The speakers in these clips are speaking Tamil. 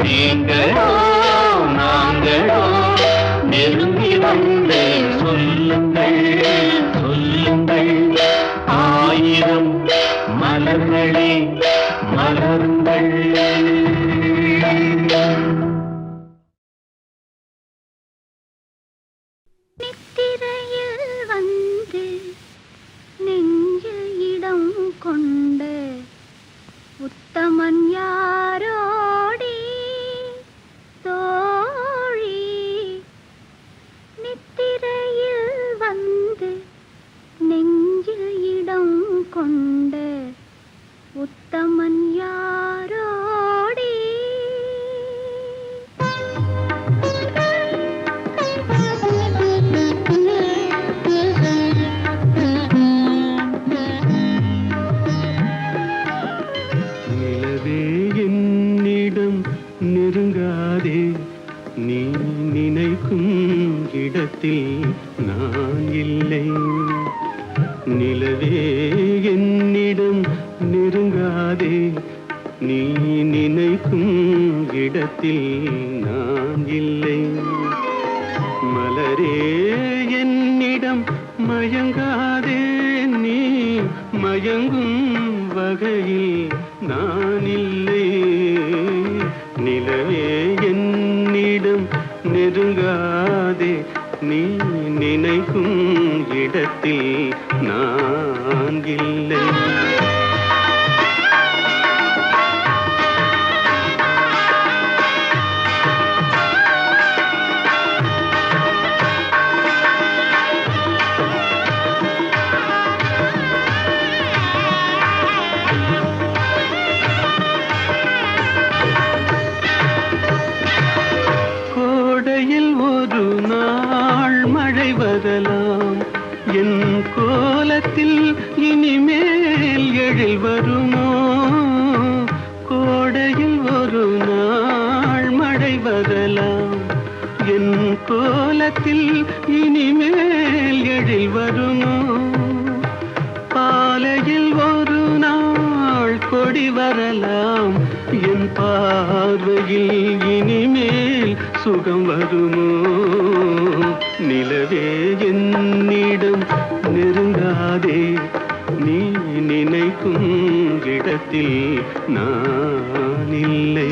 நீங்களோ நாங்களோ நெருங்கி வந்து சொல்லுங்கள் சொல்லுங்கள் ஆயிரம் மலர்களே மலருங்கள். நித்திரையில் வந்து நெஞ்சில் இடம் கொண்டு உத்தமன் யாரோடி தோழி. நித்திரையில் வந்து நெஞ்சில் இடம் கொண்டு உத்தமன் யாரோடி. நிலவே என்னிடம் நெருங்காதே, நீ நினைக்கும் இடத்தில் நான் இல்லை. நிலவே என்னிடம் நெருங்காதே, நீ நினைக்கும் இடத்தில் நான் இல்லை. மலரே என்னிடம் மயங்காதே, நீ மயங்கும் வகையில் நான் இல்லை. நிலவே என்னிடம் நெருங்காதே, நீ நினைக்கும் இடத்தில் நான் இல்லை. கோடையில் ஒரு நாள் மழை வரலாம், என் கோலத்தில் இனிமேல் எழில் வருமோ? கோடையில் ஒரு நாள் மழை வரலாம், என் கோலத்தில் இனிமேல் எழில் வருமோ? பாலையில் ஒரு நாள் கொடி வரலாம், என் பார்வையில் இனிமேல் சுகம் வருமோ? நிலவே என்னிடம் நெருங்காதே, நீ நினைக்கும் இடத்தில் நான் இல்லை.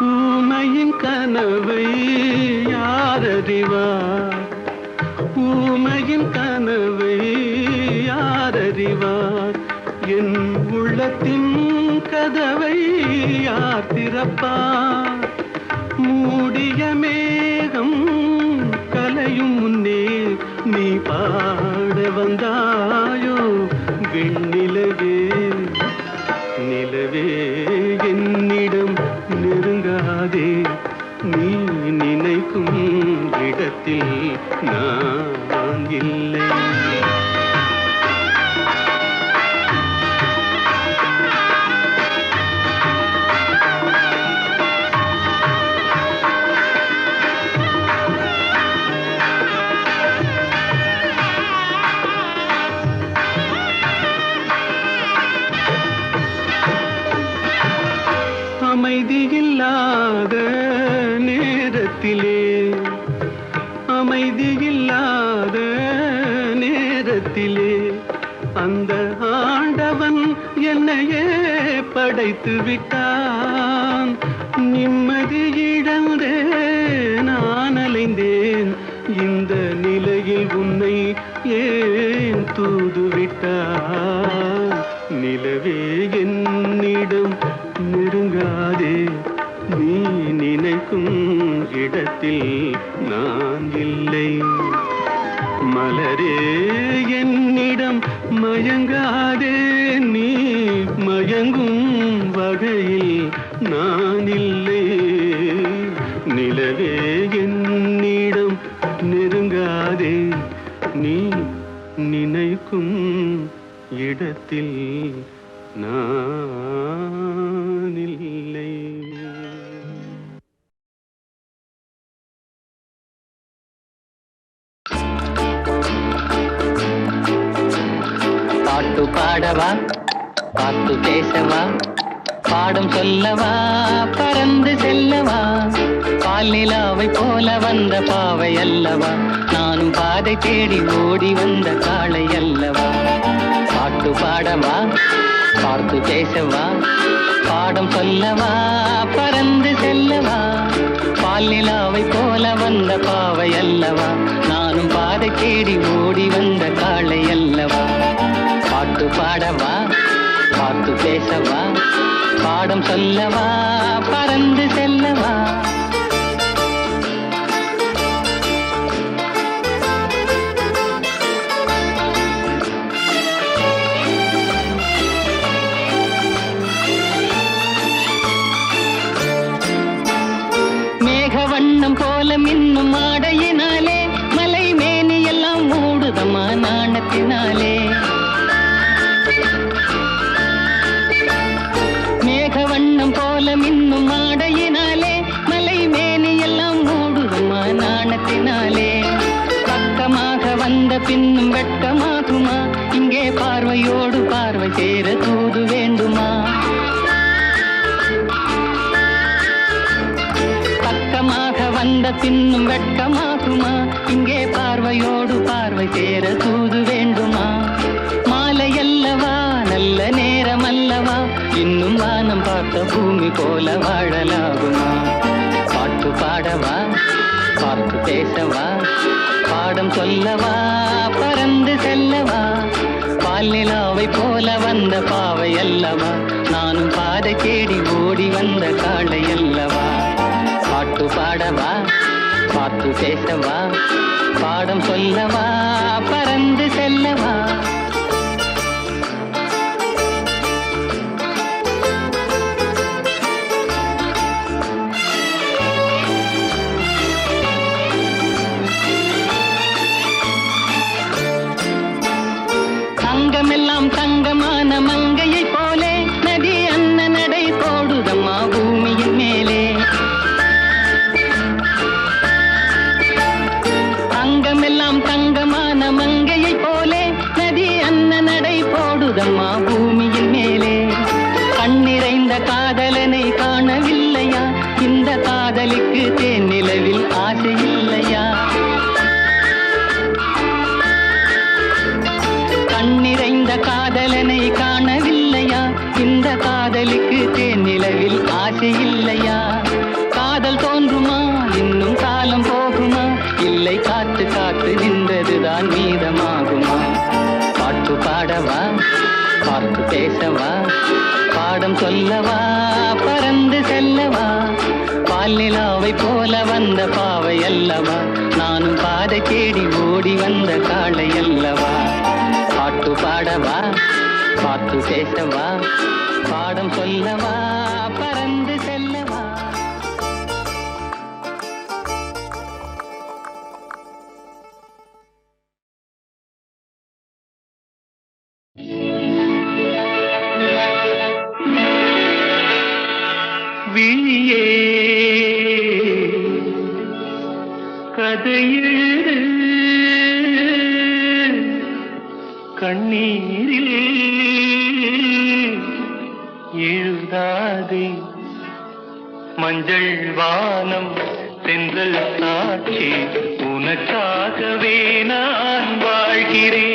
ஊமையின் கனவை யாரறிவார், ஊமையின் கனவை யாரறிவார்? என் உள்ளத்தின் கதவை யார் திறப்பார்? மூடிய மேகம் கலையும் முன்னே நீ பாட வந்தாயோ வெண்ணிலவே. நிலவே என்னிடம் நெருங்காதே, நீ நினைக்கும் இடத்தில் நான் இல்லை. அமைதியில்லாத நேரத்திலே, அமைதியில்லாத நேரத்திலே அந்த ஆண்டவன் என்னையே படைத்து விட்டான். நிம்மதி இழந்தே நான் அலைந்தேன், இந்த நிலையில் உன்னை ஏன் தூதுவிட்டான்? நிலவே என்னிடம் நெருங்காதே, நீ நினைக்கும் இடத்தில் நான் இல்லை. மலரே என்னிடம் மயங்காதே, நீ மயங்கும் வகையில் நான் இல்லை. நிலவே என்னிடம் நெருங்காதே, நீ நினைக்கும் இடத்தில் நான் இல்லை. பாட்டு பாடவா பார்த்து பேசவா பாடம் சொல்லவா பறந்து செல்லவா பால் நிலாவை போல வந்த பாவை அல்லவா நானும் பாதை தேடி ஓடி வந்த காளை அல்லவா பாட்டு பாடவா பார்த்து பேசவா பாடம் சொல்லவா பறந்து செல்லவா பால் நிலாவை போல வந்த பாவை அல்லவா நானும் பாதை தேடி ஓடி வந்த காளை அல்லவா பாட்டு பாடவா பார்த்து பேசவா பாடம் சொல்லவா பறந்து செல்லவா மேகவண்ணம் போல மின்னும் ஆடையினாலே மலை மேனி எல்லாம் மூடுதமா நாணத்தினாலே மேகவண்ணம் போல மின்னும் ஆடையினாலே மலை மேனி எல்லாம் மூடுதமா நாணத்தினாலே பக்கமாக வந்த பின்னும் வெட்கமாகுமா இங்கே பார்வையோடு பார்வை சேர தூது வேண்டுமா பக்கமாக வந்த பின்னும் வெட்கமாகுமா இங்கே பார்வையோடு பார்வை சேர தூது வேண்டுமா மாலை அல்லவா நல்ல நேரம் அல்லவா இன்னும் வானம் பார்த்த பூமி போல வாழலாகுமா பாட்டு பாடவா பார்த்து பேசவா பாடம் சொல்லவா பறந்து செல்லவா பால் நிலாவை போல வந்த பாவை அல்லவா நானும் பாதை தேடி ஓடி வந்த காளை அல்லவா பாட்டு பாடவா பார்த்து பேசவா பாடம் சொல்லவா பறந்து செல்லவா அங்கமெல்லாம் தங்கமான மங்கையை போலே நதி அன்ன நடை போடுதம்மா பூமியின் மேலே அங்கமெல்லாம் தங்கமான மங்கையை போலே நதி அன்ன நடை போடுதம்மா பூமியின் மேலே கண்ணிறைந்த காதலனை காணவில்லையா இந்த காதலிக்கு தேன் நிலவில் ஆசை இல்லையா கண்ணிறைந்த காதலனை காணவில்லையா இந்த காதலுக்கு தேன் நிலவில் ஆசை இல்லையா காதல் தோன்றுமா இன்னும் காலம் போகுமா இல்லை காத்து காத்து நின்றதுதான் மீதமாகுமா பாட்டு பாடவா பார்த்து பேசவா பாடம் சொல்லவா பறந்து செல்லவா பால் நிலாவை போல வந்த பாவை அல்லவா நானும் பாதை தேடி ஓடி வந்த காளை அல்லவா பாட்டு பாடவா பார்த்து பேசவா பாடம் சொல்லவா பறந்து செல்லவா விழியே கதையெழுது கண்ணீரில் எழுதாதே மஞ்சள் வானம் தென்றல் சாட்சி உனக்காகவே நான் வாழ்கிறேன்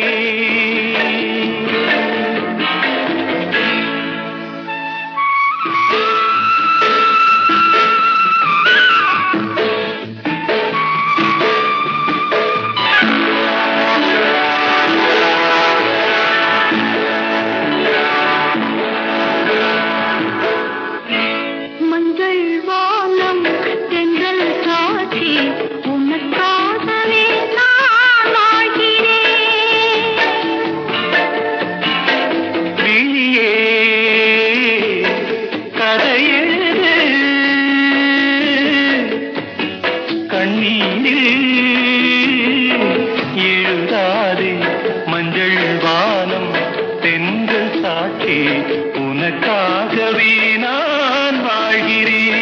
உனக்காகவே நான் வாழ்கிறேன்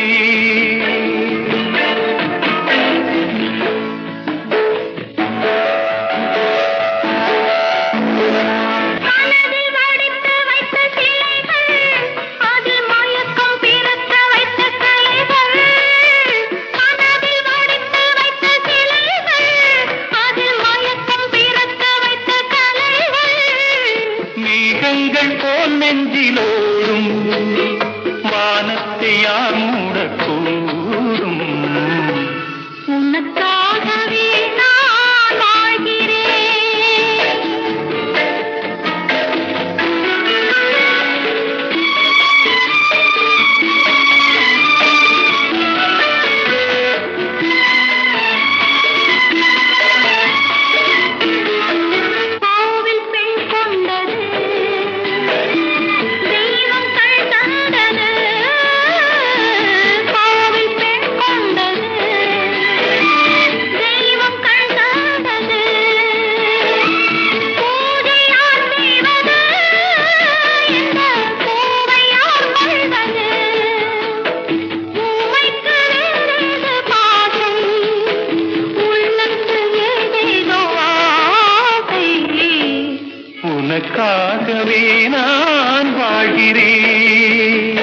உனக்காகவே நான் வாழ்கிறேன்.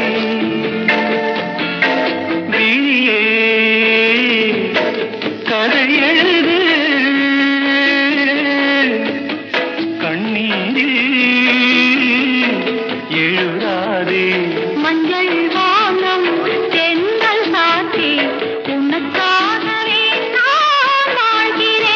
விழியே கதை எழுது, கண்ணீரில் எழுதாதே. மஞ்சள் வானம் தென்றல் சாட்சி உனக்காகவே நான் வாழ்கிறேன்.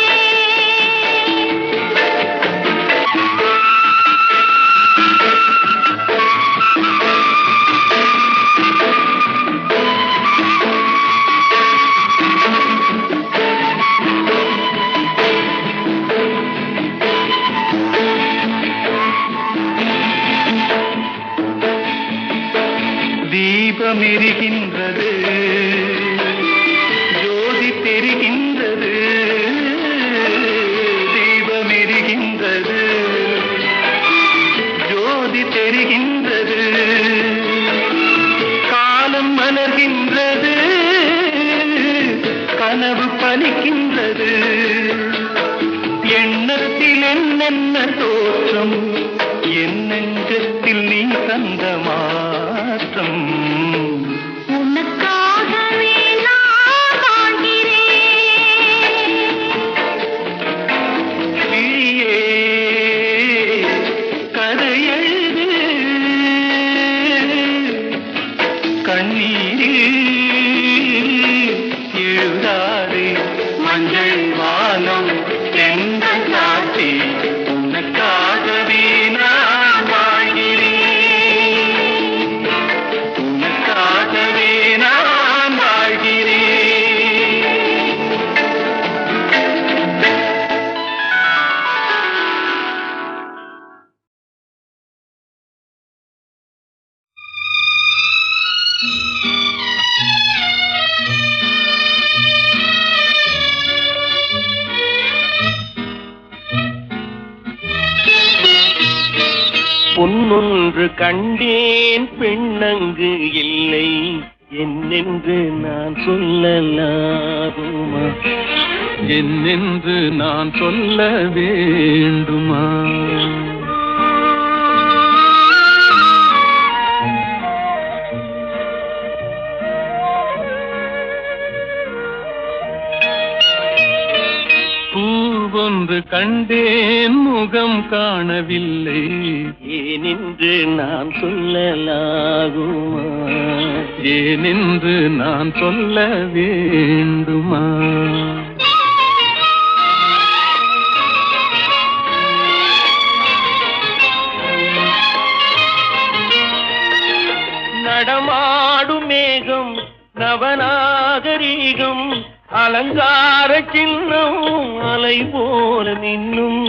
தீபம் எரிகின்றது, ஜோதி தெரிகின்றது. தீபம் எரிகின்றது, ஜோதி தெரிகின்றது. காலம் மலர்கின்றது, கனவு பலிக்கின்றது. எண்ணத்தில் என்னென்ன தோற்றம், என் நெஞ்சத்தில் நீ தந்த மாற்றம். உனக்காகவே நான் வாழ்கிறேன். விழியே கதை எழுது, கண்ணீரில் எழுதாதே. மஞ்சள் வானம் தென்றல் சாட்சி உனக்காகவே நான் வாழ்கிறேன். உனக்காகவே நான் வாழ்கிறேன். பொன்னொன்று கண்டேன் பெண்ணங்கு இல்லை, என்னென்று நான் சொல்லலாகுமா? என்னென்று நான் சொல்ல வேண்டுமா? பூவொன்று கண்டேன் முகம் காணவில்லை, ஏனென்று நான் சொல்லலாகுமா? ஏனென்று நான் சொல்ல வேண்டுமா? நடமாடும் மேகம் நவநாகரீகம், அலங்கார சின்னம் அலை போல நின்னும்.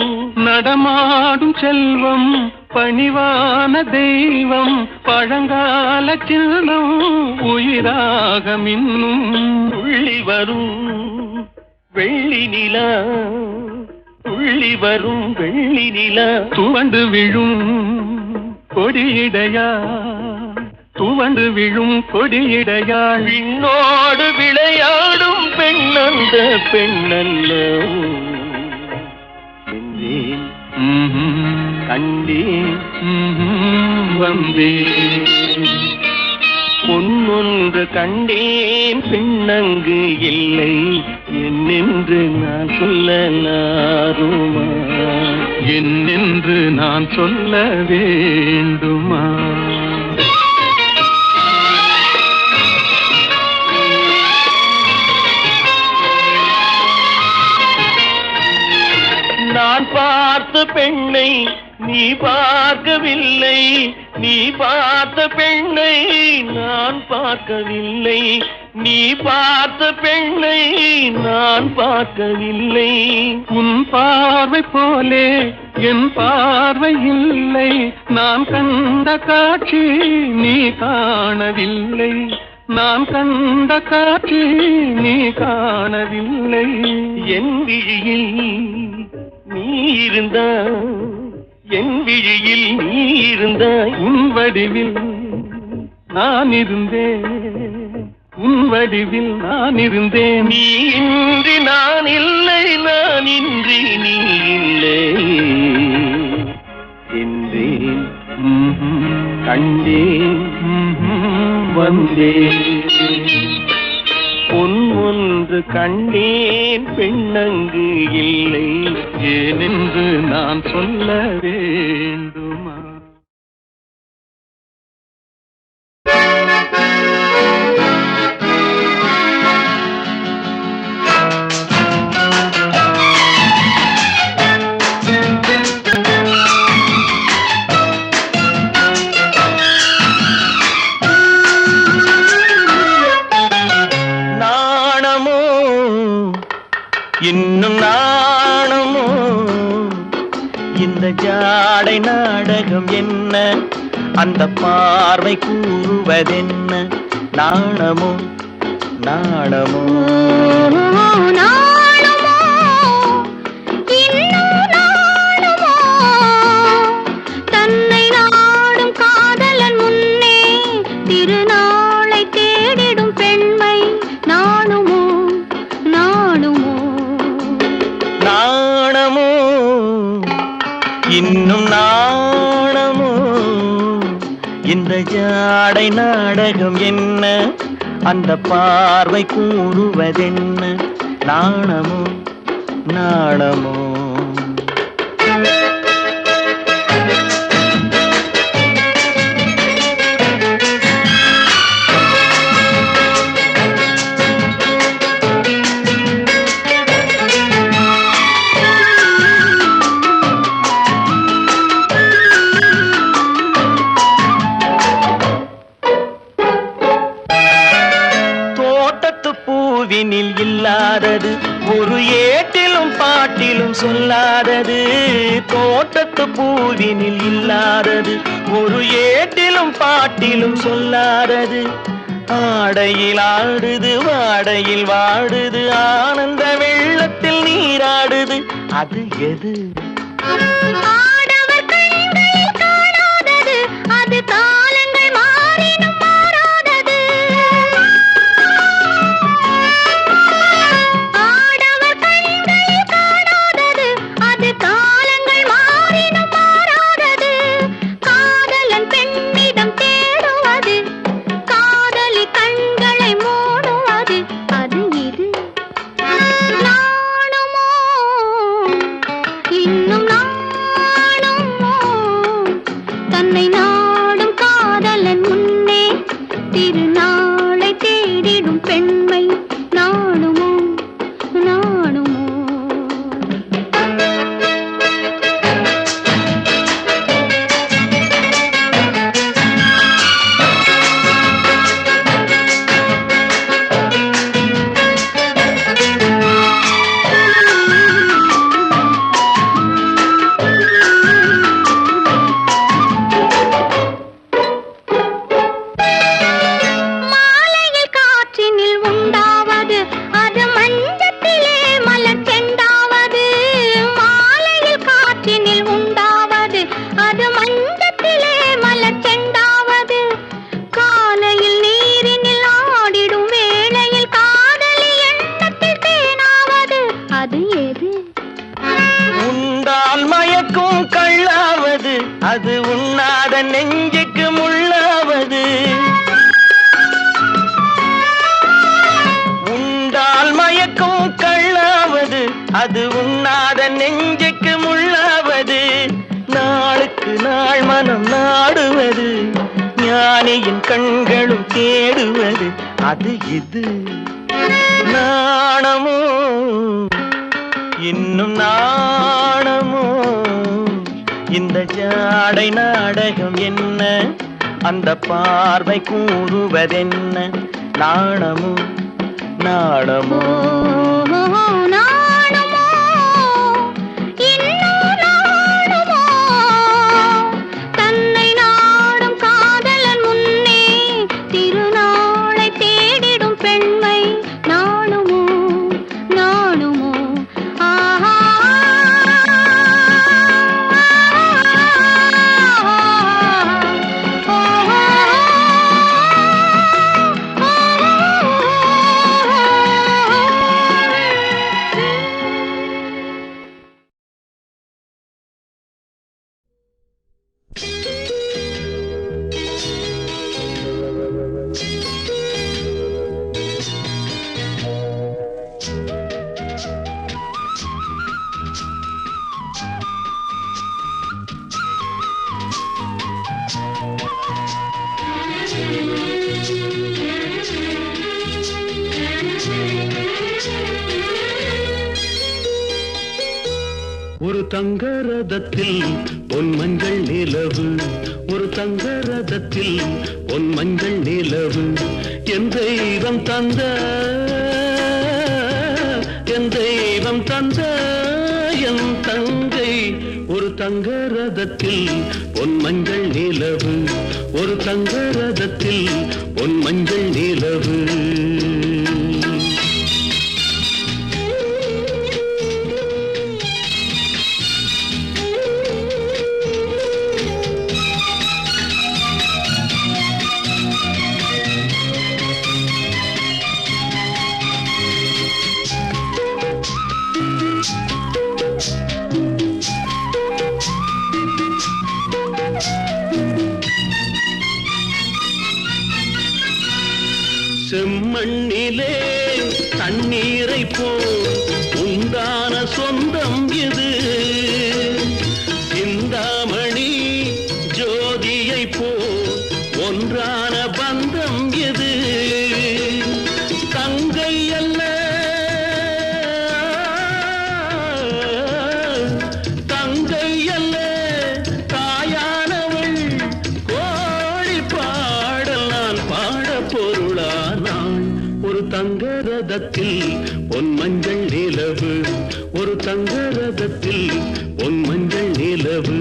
நடமாடும் செல்வம் பணிவான தெய்வம், பழங்கால சின்னம் உயிராக மின்னும். துள்ளி வரும் வெள்ளி நிலா, துள்ளி வரும் வெள்ளி நிலா, துவண்டு விழும் கொடியிடையா, துவண்டு விழும் கொடியிடையாள். விண்ணோடு விளையாடும் பெண்ணந்த பெண்ணல்ல என்றேன், கண்டேன், வந்தேன். பொன்னொன்று கண்டேன் பெண்ணங்கு இல்லை, என்னென்று நான் சொல்லலாருமா? என்னென்று நான் சொல்ல வேண்டுமா? நான் பார்த்த பெண்ணை நீ பார்க்கவில்லை, நீ பார்த்த பெண்ணை நான் பார்க்கவில்லை. நீ பார்த்த பெண்ணை நான் பார்க்கவில்லை. உன் பார்வை போலே என் பார்வை இல்லை, நான் கண்ட காட்சி நீ காணவில்லை. நான் கண்ட காட்சி நீ காணவில்லை. என் விழியில் நீ இருந்தாய், என் விழியில் நீ இருந்தாய். உன் வடிவில் நான் இருந்தேன், உன் வடிவில் நான் இருந்தேன். நீ இன்றி நான் இல்லை, நான் இன்றி நீ இல்லை. வந்தேன். பொன் ஒன்று கண்டேன் பெண்ணங்கு இல்லை, ஏனென்று நான் சொல்ல வேண்டுமா? இன்னும் நாணமோ இந்த ஜாடை நாடகம் என்ன, அந்த பார்வை கூறுவதென்ன? நாணமோ நாணமோ நாணமோ இன்னும் நாணமோ தன்னை நாடும் காதலன் முன்னே திருநாளை தேடிடும் பெண்மை நாணுமோ நாணுமோ நாணமோ இன்னும் நாணமோ இந்த ஜாடை நாடகம் என்ன, அந்த பார்வை கூறுவதென்ன? நாணமோ நாணமோ பூவினில் இல்லாதது ஒரு ஏட்டிலும் பாட்டிலும் சொல்லாதது. தோட்டத்து பூவினில் இல்லாதது ஒரு ஏட்டிலும் பாட்டிலும் சொல்லாதது. ஆடையில் ஆடுது வாடையில் வாடுது, ஆனந்த வெள்ளத்தில் நீராடுது, அது எது? ஆடவர் கண்களில் காணாதது, அது காலங்கள் மாறினும் மாறாதது. ஆடவர் கண்களில் காணாதது, அது காலங்கள் மாறினும் மாறாதது. காதலன் பெண்ணிடம் தேடுவது, காதலி கண்களை மூடுவது, அது இது. நாணுமோ இன்னும் நாணுமோ தன்னை நாடும் காதலன் முன்னே திருநாளை தேடிடும் பெண்மை நாணுமோ நாணுமோ மாலையில் காற்றினில் உண்டாவது, அது மஞ்சத்திலே மலர் செண்டாவது. மாலையில் காற்றினில் உண்டாவது, அது மஞ்சத்திலே மலர் செண்டாவது. காலையில் நீரினில் ஆடிடும் வேளையில் காதலி எண்ணத்தில் தேனாவது, அது எது? உண்டால் மயக்கும் கள்ளாவது, அது உண்ணாத நெஞ்சுக்கு முள்ளாவது. உண்டால் மயக்கும் கள்ளாவது, அது உண்ணாத நெஞ்சுக்கு முள்ளாவது. நாளுக்கு நாள் மனம் நாடுவது, ஞானியின் கண்களும் தேடுவது, அது இது. நாணமோ இன்னும் நாணமோ இந்த ஜாடை நாடகம் என்ன, அந்த பார்வை கூறுவதென்ன? நாணமோ நாணமோ நாணுமோ இன்னும் நாணுமோ தன்னை நாடும் காதலன் முன்னே திருநாளை தேடிடும் பெண்மை நாணுமோ நாணுமோ ஆஹா ஆஹா ஒரு தங்க ரதத்தில் பொன் மஞ்சள் நிலவு, ஒரு தங்க ரதத்தில் பொன் மஞ்சள் நிலவு, என் தெய்வம் தந்த என் தெய்வம் தந்த என் தங்கை. ஒரு தங்க ரதத்தில் பொன் மஞ்சள் நிலவு, ஒரு தங்க ரதத்தில் பொன் மஞ்சள் நிலவு. செம்மண்ணிலே தண்ணீரை போல் உண்டான சொந்தம் இது, சிந்தாமணி ஜோதியை போல் ஒன்றான பந்தம் இது. தங்கை அல்ல தங்கை அல்ல தாயானவள், கோழி பாடல் நான் பாட பொருளானாள். ஒரு தங்க ரதத்தில் பொன் மஞ்சள் நிலவு, ஒரு தங்க ரதத்தில் பொன் மஞ்சள் நிலவு.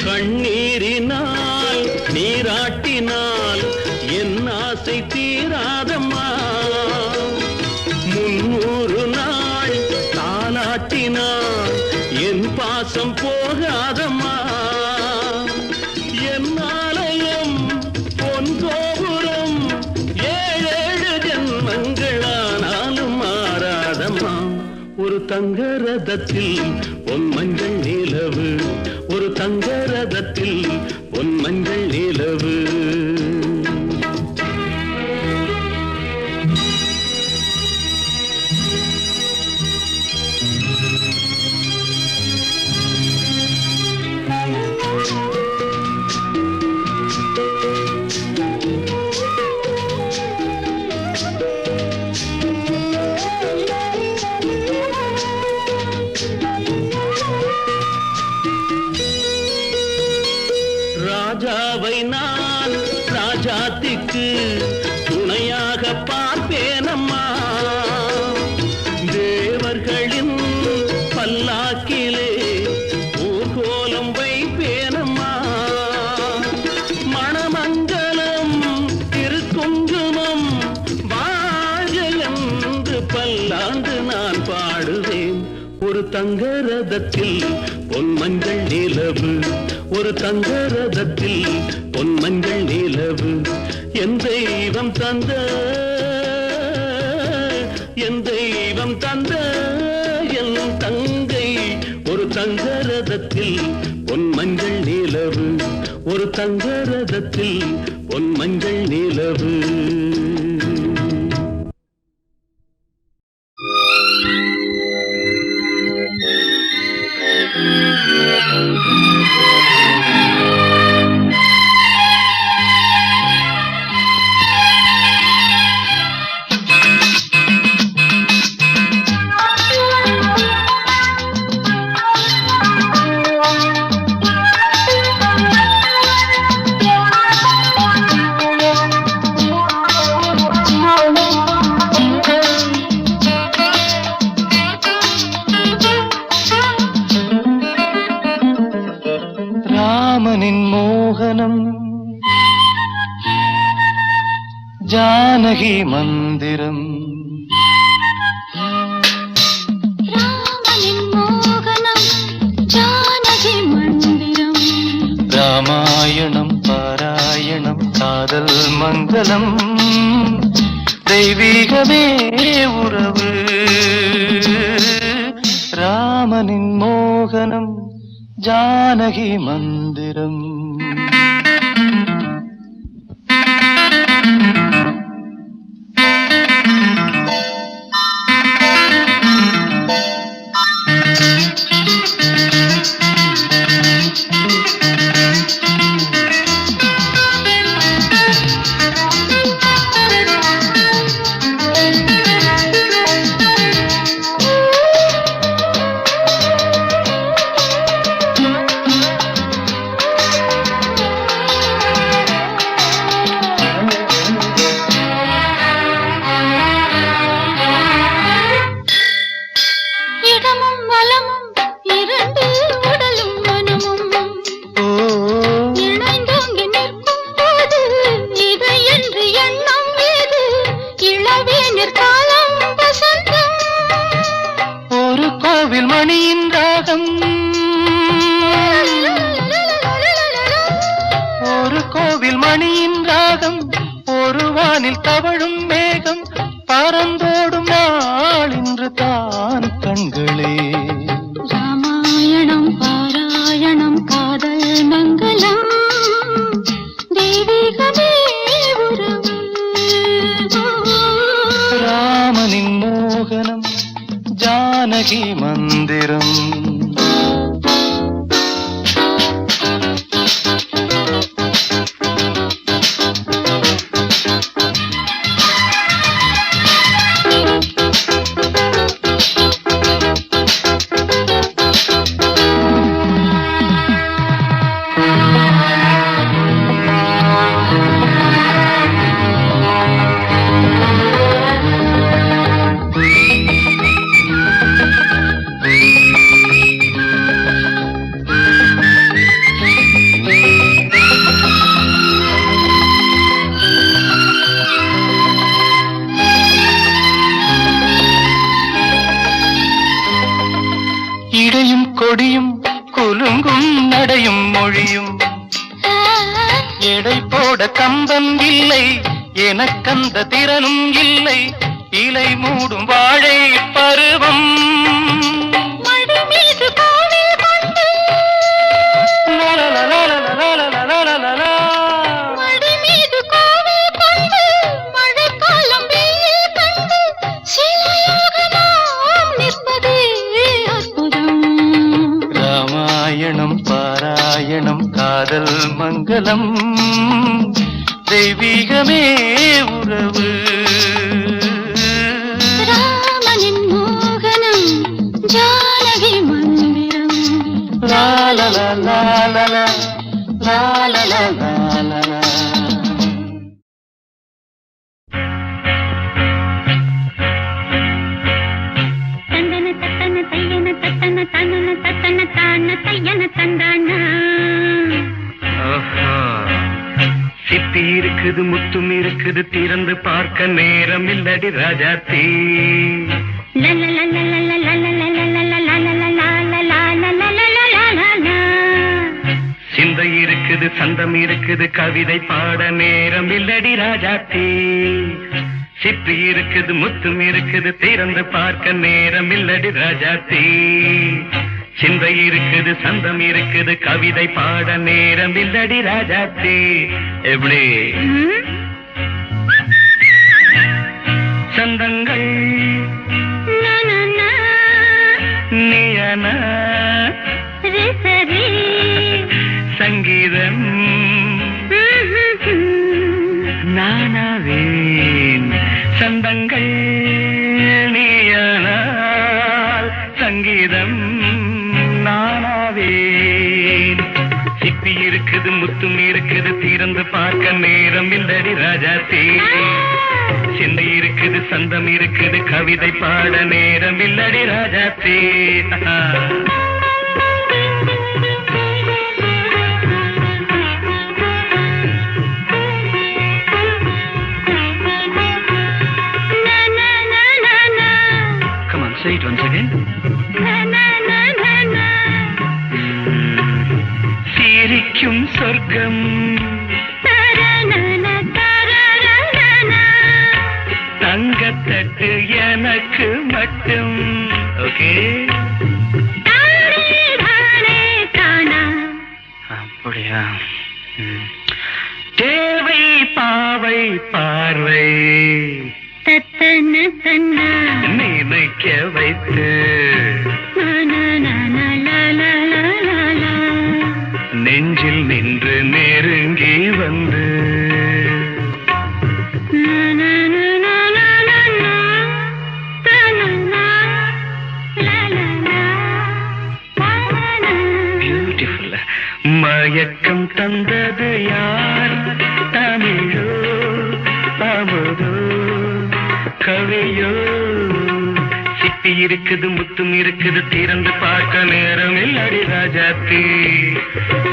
கண்ணீரினால் நீராட்டினால் என் ஆசை தீராதம்மா, 300 நாள் தாலாட்டினால் என் பாசம் போகாதம்மா. என் ஆலயம் பொன் கோபுரம் 7 ஜென்மங்களானாலும் மாறாதம்மா. ஒரு தங்க ரதத்தில் பொன் மஞ்சள் நிலவு, ஒரு தங்க ரதத்தில் பொன் மஞ்சள் நிலவு. ராஜாவை நான் ராஜாத்திக்கு துணையாக பார்ப்பேனம்மா, தேவர்களின் பல்லாக்கிலே ஊர்கோலம் வைப்பேனம்மா. மணமங்கலம் திருக்குங்குமம் வாழ்க என்று பல்லாண்டு நான் பாடுவேன். ஒரு தங்க ரதத்தில் பொன் மஞ்சள் நிலவு, ஒரு தங்க ரதத்தில் பொன் மஞ்சள் நிலவு, என் தெய்வம் தந்த என் தெய்வம் தந்த என் தங்கை. ஒரு தங்க ரதத்தில் பொன் மஞ்சள் நிலவு, ஒரு தங்க ரதத்தில் பொன் மஞ்சள் நிலவு. ராமனின் மோகனம் ஜானகி மந்திரம், ராமனின் மோகனம் ஜானகி மந்திரம், ராமாயணம் பாராயணம் காதல் மங்களம், தெய்வீகமே உறவு ராமனின் மோகனம் ஜானகி மந்திரம் ஜானகி மந்திரம் இடையும் கொடியும் குலுங்கும் நடையும் மொழியும் எடை போட கம்பம் இல்லை எனக்கந்த திறனும் இல்லை இலை மூடும் வாழை பருவம் பாராயணம் காதல் மங்களம் தெய்வீகமே உறவு ராமனின் மோகனம் ஜானகி மந்திரம் லாலலா லாலலா லாலலா லாலலா சிப்பி இருக்குது முத்தும் இருக்குது திறந்து பார்க்க நேரம் இல்லடி ராஜாத்தி சிந்தை இருக்குது சந்தம் இருக்குது கவிதை பாட நேரம் இல்லடி ராஜாத்தி சிப்பி இருக்குது முத்தும் இருக்குது திறந்து பார்க்க நேரம் இல்லடி ராஜாத்தி சிந்தை இருக்குது சந்தம் இருக்குது கவிதை பாட நேரம் இல்லடி ராஜாத்தி எப்படி சந்தங்கள் நீயன சங்கீதம் நானாவேன் சந்தங்கள் நீயனால் சங்கீதம் நானாவேன் சிப்பி இருக்குது முத்தும் இருக்குது திறந்து பார்க்க நேரம் இல்லடி ராஜாத்தி சிந்தை இருக்குது சந்தம் இருக்குது கவிதை பாட நேரம் இல்லடி Rajathi Come on, say it once again. சிரிக்கும் சொர்க்கம் தங்கத்தட்டு எனக்கு மட்டும். ஓகே, அப்படியா? தேவை பாவை பார்வை நினைக்க வைத்து நெஞ்சில் நின்று நெருங்கி வந்து பியூட்டிஃபுல். மயக்கம் தந்தது யார்? தமிழோ அமுதோ கவியோ? சிப்பி இருக்குது முத்தும் இருக்குது திறந்து பார்க்க நேரம் இல்லடி ராஜாத்தி.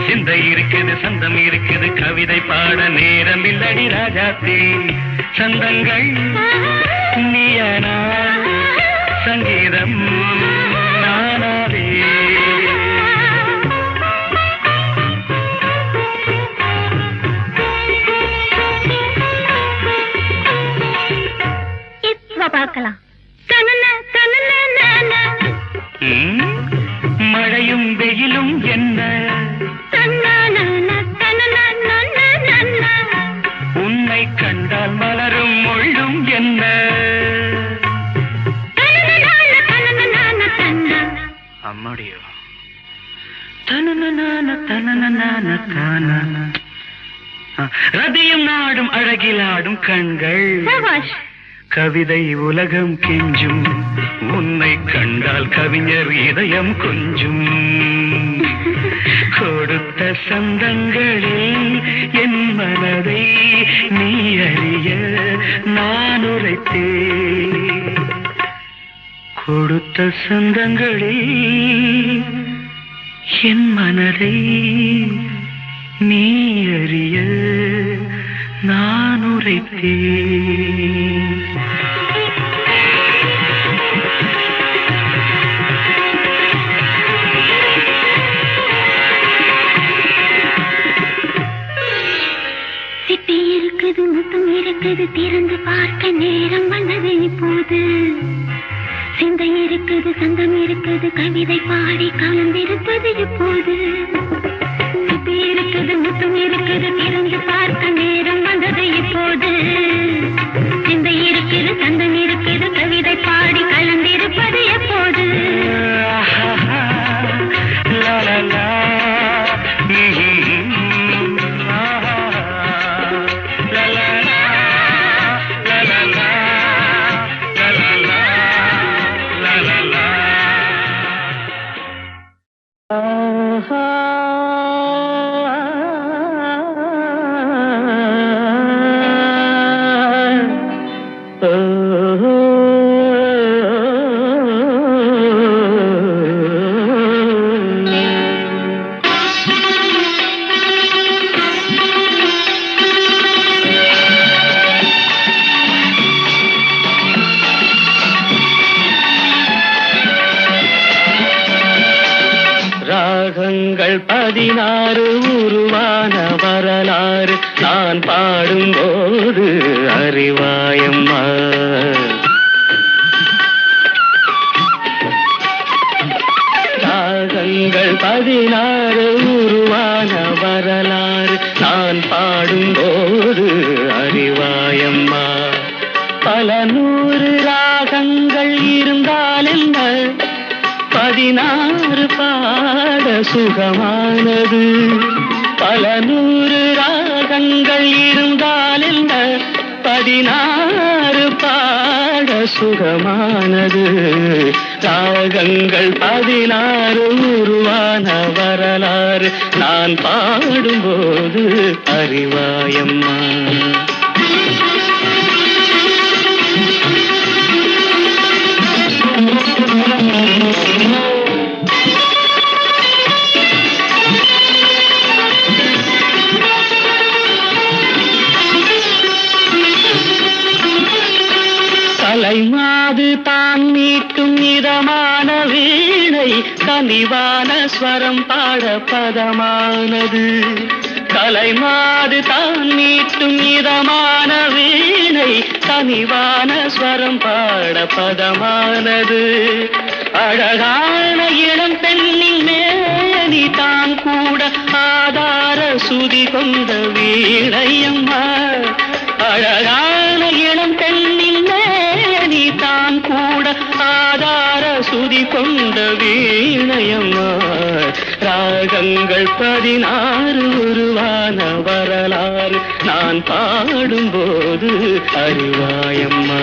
சிந்தை இருக்குது சந்தம் இருக்குது கவிதை பாட நேரம் இல்லடி ராஜாத்தி. சந்தங்கள் நீயனா சங்கீதம் நானாவே. பார்க்கலாம். மழையும் வெயிலும் என்ன உன்னை கண்டால் மலரும் முள்ளும் என்ன? அம்மாடியோ ரதியும் நாடும் அழகிலாடும் கண்கள் கவிதை உலகம் கெஞ்சும். உன்னை கண்டால் கவிஞர் இதயம் கொஞ்சும். கொடுத்த சந்தங்களில் என் மனதை நீ அறிய நான் உரைத்தேன். கொடுத்த சந்தங்களில் என் மனதை நீ அறிய நான் உரைத்தேன். சிப்பி இருக்குது முத்தும் இருக்குது திறந்து பார்க்க நேரம் வந்தது இப்போது. சிந்தை இருக்குது சந்தம் இருக்குது கவிதை பாடி கலந்திருப்பது இப்போது. சிப்பி இருக்குது முத்தும் இருக்குது திறந்து பார்க்க நேரம் வந்தது இப்போது. சிந்தை இருக்குது சந்தம் இருக்குது கவிதை பாடி கலந்திருப்பது எப்போது. ராகங்கள் 16 உருவான வரலாறு நான் பாடும்போது அறிவாயம்மா. ராகங்கள் 16 உருவான வரலாறு நான் பாடும்போது அறிவாயம்மா. பல 100 ராகங்கள் இருந்தால் என்ன 16 பாட சுகமானது. பல 100 ராகங்கள் இருந்தால் என்ன 16 பாட சுகமானது. ராகங்கள் 16 உருவான வரலாறு நான் பாடும்போது அறிவாயம்மா. கலைமாது தான் மீட்டும் இதமான வீணை கனிவான ஸ்வரம் பாட பதமானது. கலைமாது தான் மீட்டும் இதமான வீணை கனிவான ஸ்வரம் பாட பதமானது. அழகான இளம் பெண்ணின் மேனி தான் கூட ஆதார சுதி கொண்ட வீணையம்மா. அழகான இளம் பெண்ணின் மேனி தான் கூட ஆதார சுதி கொண்ட வீணையம்மா. ராகங்கள் 16 உருவான வரலாறு நான் பாடும்போது அறிவாயம்மா.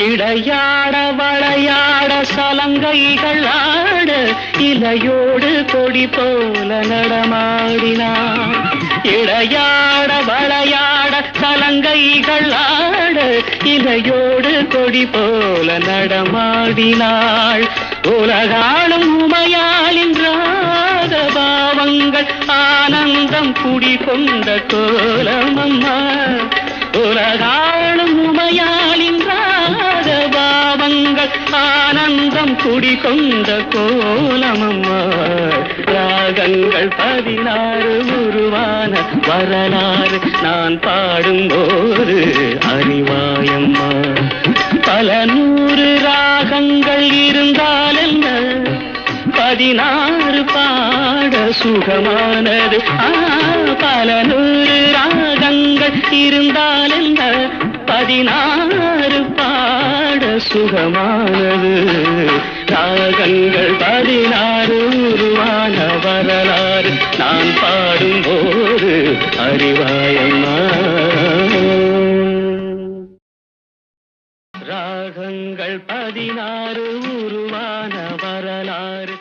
இடையாட வளையாட சலங்கைகள் ஆட இலையோடு கொடி போல நடமாடினான். இடையாட வளையாட சலங்கைகள் ஆட இலையோடு கொடி போல நடமாடினாள். உலகாளும் உமையாளின் ராக பாவங்கள் ஆனந்தம் குடிகொண்ட கோலமம்மா. உலகாளும் உமையாளின் பாவங்கள் ஆனந்தம் குடிகொண்ட கோலமம்மா. ராகங்கள் 16 உருவான வரலாறு நான் பாடும்போது அறிவாயம்மா. பல 100 ராகங்கள் இருந்தால் என்ன 16 பாட சுகமானது. பல 100 ராகங்கள் இருந்தால் என்ன 16 பாட சுகமானது. ராகங்கள் 16 உருவான வரலாறு நான் பாடும்போது அறிவாயம்மா. ராகங்கள் 16 உருவான வரலாறு